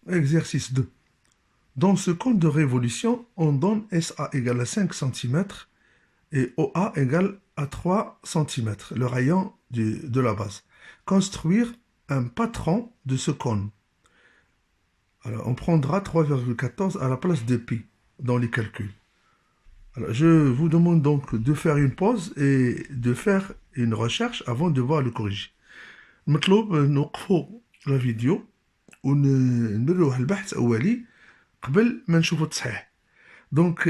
Exercice 2. Dans ce cône de révolution, on donne SA égale à 5 cm et OA égale à 3 cm, le rayon de la base. Construire un patron de ce cône. Alors, on prendra 3,14 à la place de pi dans les calculs. Alors, je vous demande donc de faire une pause et de faire une recherche avant de voir le corrigé. مطلوب نوقفوا la vidéo ونبروه البحث أولي قبل ما نشوفوا التصحيح. Donc,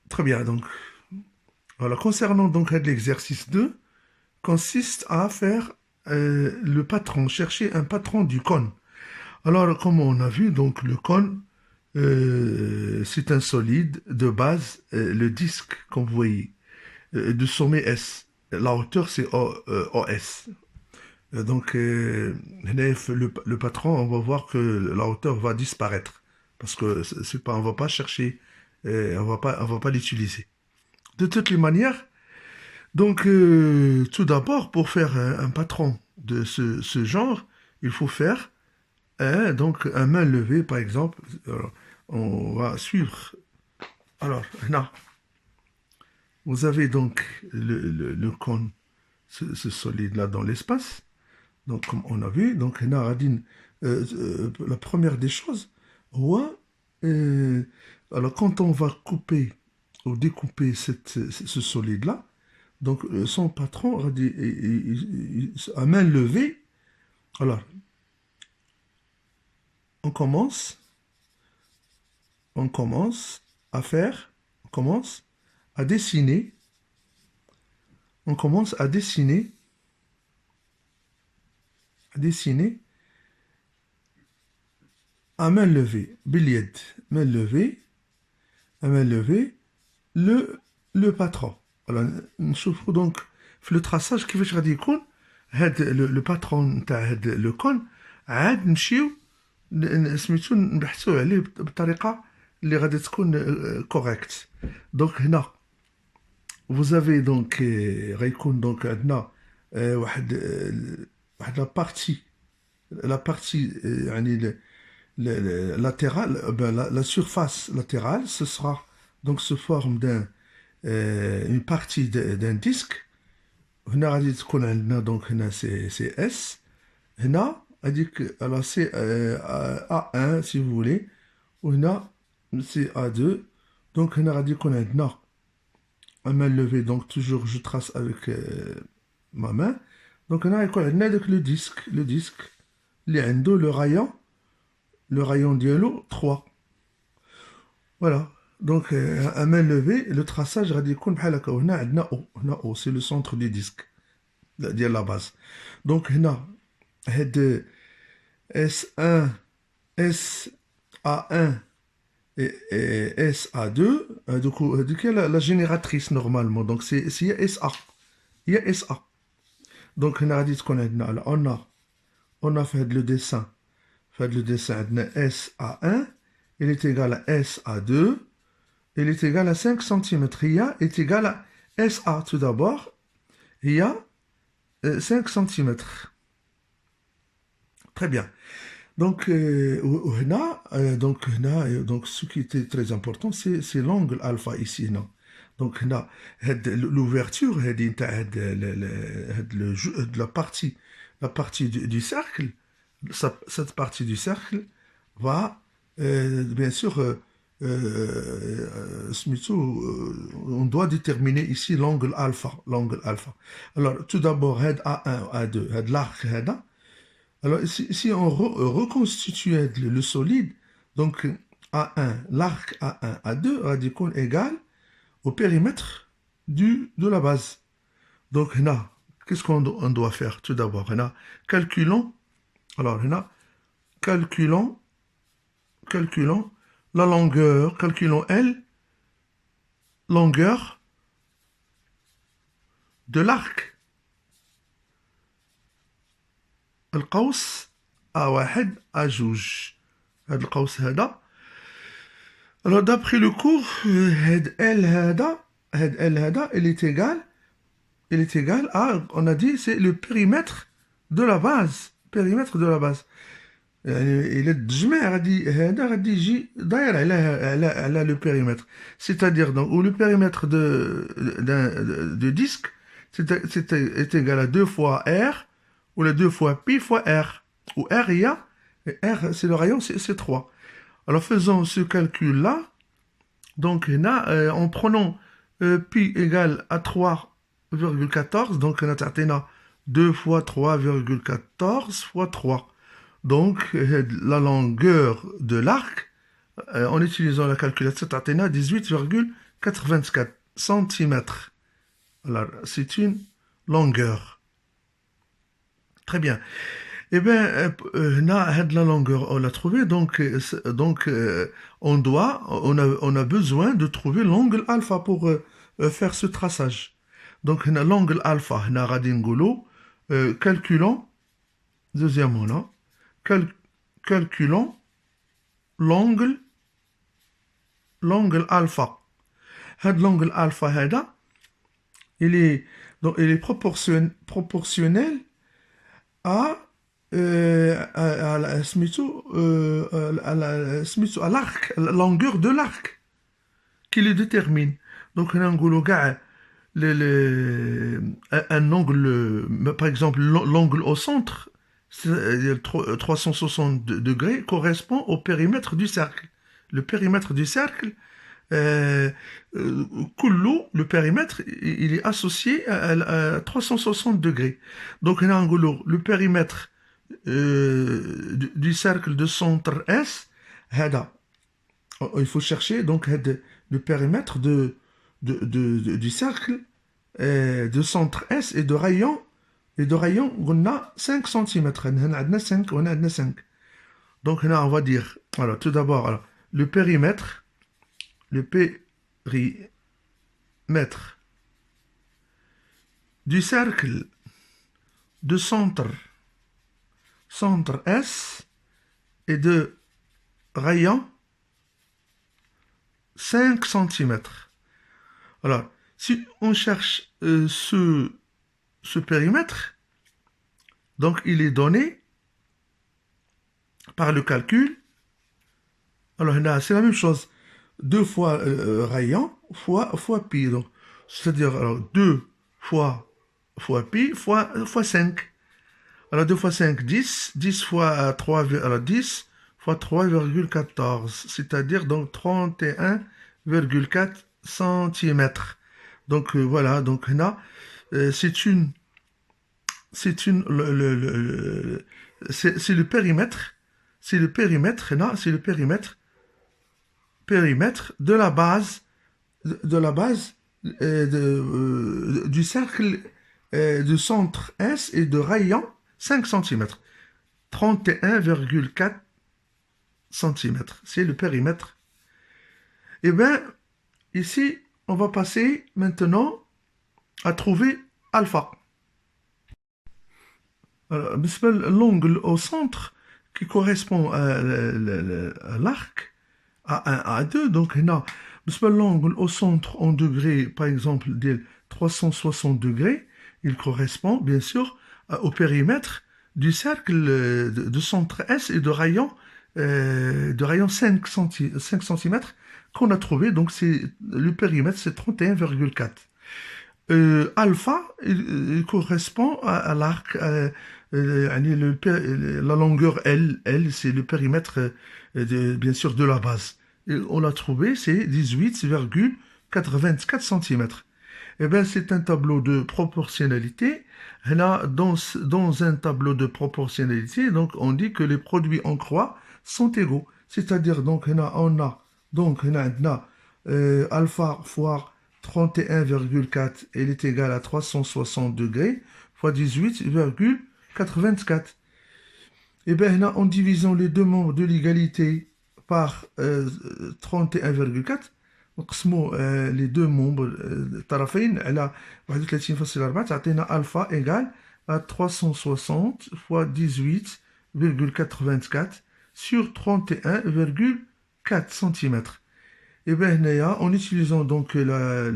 très bien. Donc, voilà. Concernant donc l'exercice 2, consiste à faire le patron, chercher un patron du cône. Alors, comme on a vu, donc le cône, c'est un solide de base, le disque, comme vous voyez, de sommet S. La hauteur, c'est OS. Donc, le patron, on va voir que la hauteur va disparaître. Parce que c'est pas, on va pas chercher, on va pas l'utiliser. De toutes les manières, donc, tout d'abord, pour faire un patron de ce genre, il faut faire donc un main levée, par exemple. Alors, on va suivre. Alors, là, vous avez donc le cône, ce solide-là dans l'espace. Donc, comme on a vu, donc, la première des choses, alors quand on va couper ou découper ce solide-là, donc son patron a dit, à main levée, alors, on commence à faire, on commence à dessiner, à main levée, باليد, main levée, à main levée, le patron. Alors, نشوفوا donc في le traçage كيفاش غادي يكون هاد le patron نتاع هاد le cône عاد نمشيو سميتو نبحثوا عليه بطريقه اللي غادي تكون correct. Donc هنا vous avez donc غيكون donc عندنا واحد la partie يعني latérale, la surface latérale, ce sera donc sous forme une partie d'un disque. هنا غادي تكون عندنا donc هنا c'est S. هنا alors c'est A1 si vous voulez. وهنا c'est A2. Donc هنا غادي يكون عندنا à main levée, donc toujours je trace avec ma main. Donc هنا غيكون عندنا داك le disque اللي عنده le rayon dialogue 3. Voilà. Donc, à main levée, le traçage radicon, c'est le centre du disque, de la base. Donc, S1, SA1 et SA2, du coup, la génératrice normalement. Donc, c'est SA. Il y a SA. Donc, on a fait le dessin. Le dessin de SA1, il est égal à SA2, il est égal à 5 cm. IA est égal à SA tout d'abord, IA 5 cm. Très bien. Donc, donc, ce qui était très important, c'est l'angle alpha ici. Non? Donc, l'ouverture de la partie du cercle. Cette partie du cercle va, bien sûr, on doit déterminer ici l'angle alpha. Alors, tout d'abord, A1, A2, l'arc, alors, si on reconstitue le solide, donc A1, l'arc A1, A2, radicon égal au périmètre de la base. Donc, là, qu'est-ce qu'on doit faire tout d'abord? Calculons. Alors, calculons la longueur, calculons L, longueur de l'arc. القوس A1 A2. هذا القوس هذا. Alors, d'après le cours, L هذا, il est égal à, on a dit, c'est le périmètre de la base. يعني إلا تجمع غادي يجي داير على le périmètre. C'est-à-dire donc où le périmètre de disque est égal à 2 fois R ou la 2 fois pi fois R. Où R il y a et R c'est le rayon c'est 3. Alors faisons ce calcul là. Donc là en prenant pi égale à 3,14 donc on a 2 fois 3,14 fois 3. Donc, la longueur de l'arc, en utilisant la calculatrice, atteint 18,84 cm. Alors, c'est une longueur. Très bien. Eh bien, la longueur, on l'a trouvée, donc on a besoin de trouver l'angle alpha pour faire ce traçage. Donc, l'angle alpha, on a calculons, deuxièmement là, calculons l'angle alpha. L'angle alpha il est proportionnel à l'arc, la longueur de l'arc qui le détermine. Donc on a un angle, par exemple l'angle au centre, 360 degrés correspond au périmètre du cercle. Le périmètre du cercle, le périmètre, il est associé à 360 degrés. Donc, le périmètre du cercle de centre S, il faut chercher donc le périmètre du cercle de centre S et de rayon. On a 5 cm. On a 5. Donc là, on va dire, alors, tout d'abord, le périmètre du cercle de centre S et de rayon 5 cm. Alors, si on cherche ce périmètre, donc il est donné par le calcul. Alors là, c'est la même chose. 2 fois rayon fois pi. Donc, c'est-à-dire 2 fois pi fois 5. Alors 2 fois 5, 10. 10 fois 3, alors 10 fois 3,14. C'est-à-dire donc 31,4 cm. Donc voilà, donc là, c'est le périmètre. C'est le périmètre, là, c'est le périmètre de la base du cercle de centre S et de rayon 5 cm. 31,4 cm. C'est le périmètre. Et bien, ici, on va passer maintenant à trouver alpha. Alors, l'angle au centre qui correspond à l'arc à 2, donc l'angle au centre en degrés, par exemple, de 360 degrés, il correspond bien sûr au périmètre du cercle de centre S et de rayon 5 cm qu'on a trouvé, donc c'est le périmètre, c'est 31,4. Alpha, il correspond à l'arc, la longueur L, c'est le périmètre bien sûr de la base. Et on l'a trouvé, c'est 18,84 cm. Eh bien, c'est un tableau de proportionnalité. Là, dans un tableau de proportionnalité, donc on dit que les produits en croix sont égaux. C'est-à-dire, donc, on a alpha fois 31,4, elle est égale à 360 degrés, fois 18,84. Et bien là, en divisant les deux membres de l'égalité par 31,4, نقسموا les deux membres الطرفين على 31,4 تعطينا alpha égale à 360 fois 18,84 sur 31,4 cm. Et bien en utilisant donc la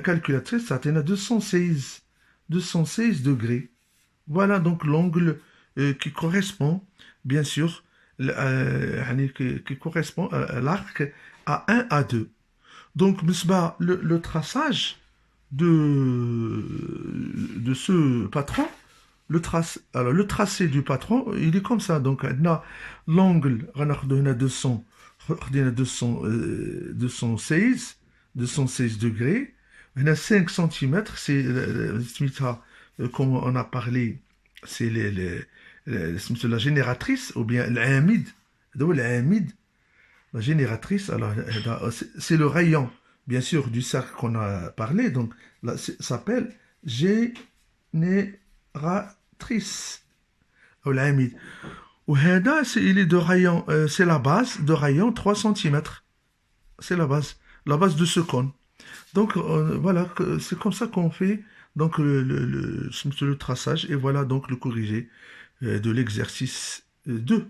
calculatrice, ça atteint 216 degrés. Voilà donc l'angle qui correspond, bien sûr, qui correspond à l'arc A1, A2. Donc, Misbah, le traçage de ce patron, alors, le tracé du patron, il est comme ça. Donc, on a l'angle, on a 200, 200, 216 degrés. On a 5 centimètres, c'est comme on a parlé, c'est la génératrice, ou bien l'amide. L'amide, la génératrice, alors, c'est le rayon, bien sûr, du cercle qu'on a parlé. Donc, là, ça s'appelle génératrice. Ou l'amide. Ou il est de rayon, c'est la base de rayon 3 centimètres. C'est la base de ce cône. Donc, voilà, c'est comme ça qu'on fait donc le traçage. Et voilà donc le corrigé de l'exercice 2.